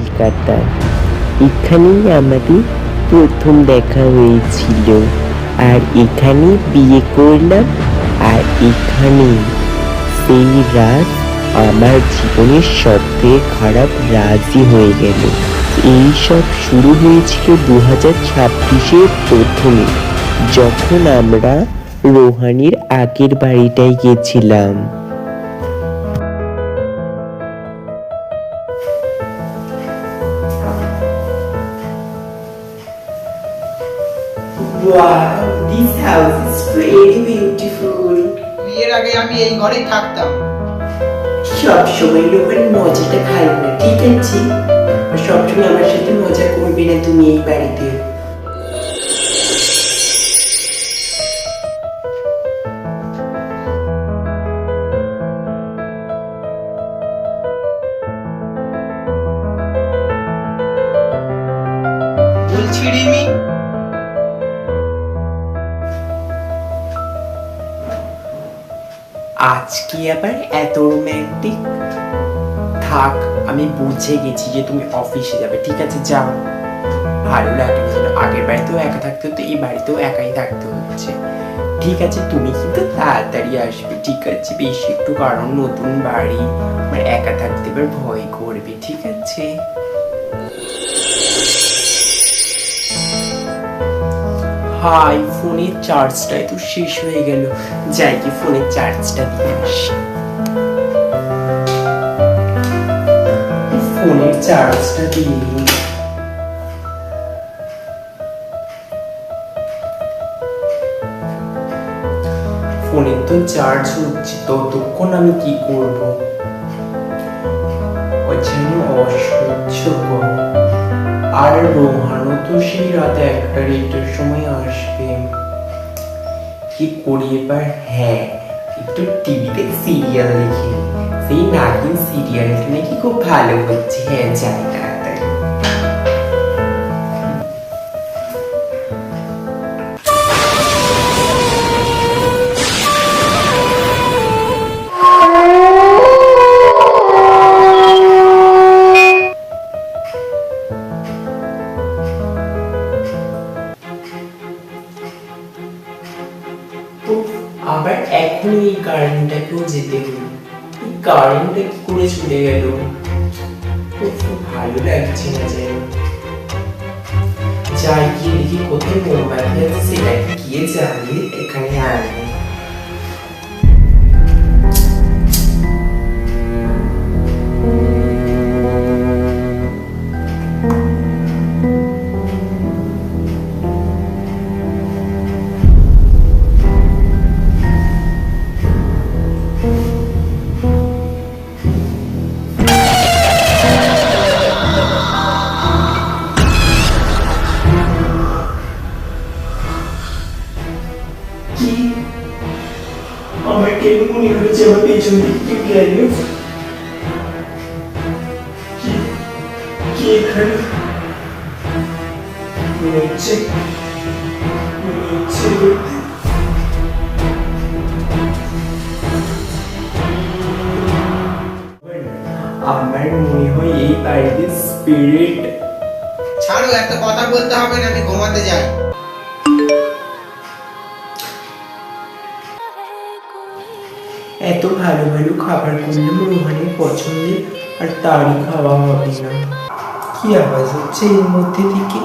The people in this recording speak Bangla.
কলকাতা। এখানেই আমাদের প্রথম দেখা হয়েছিল, আর এখানে বিয়ে করলাম। আর এখানেই সেই রাত আমার জীবনের সবথেকে খারাপ রাতই হয়ে গেল। এই সব শুরু হয়েছিল 2026-এর প্রথমে, যখন আমরা রোহানির আগের বাড়িটায় গেছিলাম। Wow, this house is very beautiful. বিয়ের আগে আমি এই ঘরেই থাকতাম। সব সময় লোকের মজাটা ভালো না, ঠিক আছে? সবসময় আমার সাথে মজা করবে না তুমি এই বাড়িতে। বলছি রিমি, আজকে আবার এত রোম্যান্টিক? থাক, আমি বুঝে গেছি যে তুমি অফিসে যাবে, ঠিক আছে যাও। ভালো লাগে না, আগের বাড়িতেও একা থাকতে হতো, এই বাড়িতেও একাই থাকতে হচ্ছে। ঠিক আছে, তুমি কিন্তু তাড়াতাড়ি আসবে, ঠিক আছে? বেশি একটু, কারণ নতুন বাড়ি, আমার একা থাকতে এবার ভয় করবে, ঠিক আছে? হাই, ফোনের চার্জটাই তো শেষ হয়ে গেল, যাই কি ফোনের চার্জটা দিয়ে আসি। ফোনের চার্জটা দিয়ে ফোনের তো চার্জ হচ্ছে, ততক্ষণ আমি কি করব? ওই জন্য অসহ্য গরম। আর রোহানও তো সেই রাতে 1টা-1টার সময় আসবে, কি করি এবার? হ্যাঁ, একটু টিভিতে সিরিয়াল দেখি, সেই নাগিন সিরিয়ালটা নাকি খুব ভালো হচ্ছে। হ্যাঁ, যাই তাড়াতাড়ি। আবার এখন এই কারেন্টটাকেও যেতে হলো, এই কারেন্টটা কি করে চলে গেল? খুব ভালো লাগছে না যেন। যাই গিয়ে দেখি কোথায় মোমবাতি আছে, সেটা গিয়ে জ্বালিয়ে এখানে আনবো। আমার কেন মনে হচ্ছে আমার পেছন দিক থেকে গেল? কি এখানে মনে হচ্ছে আমার মনে হয় এই বাড়িতে স্পিরিট। ছাড়ো, এত কথা বলতে হবে না, আমি ঘুমাতে যাই। এত ভালো ভালো খাবার করলাম রোহানের পছন্দের, আর তারই খাওয়া হবে না। কি আওয়াজ হচ্ছে এর মধ্যে থেকে?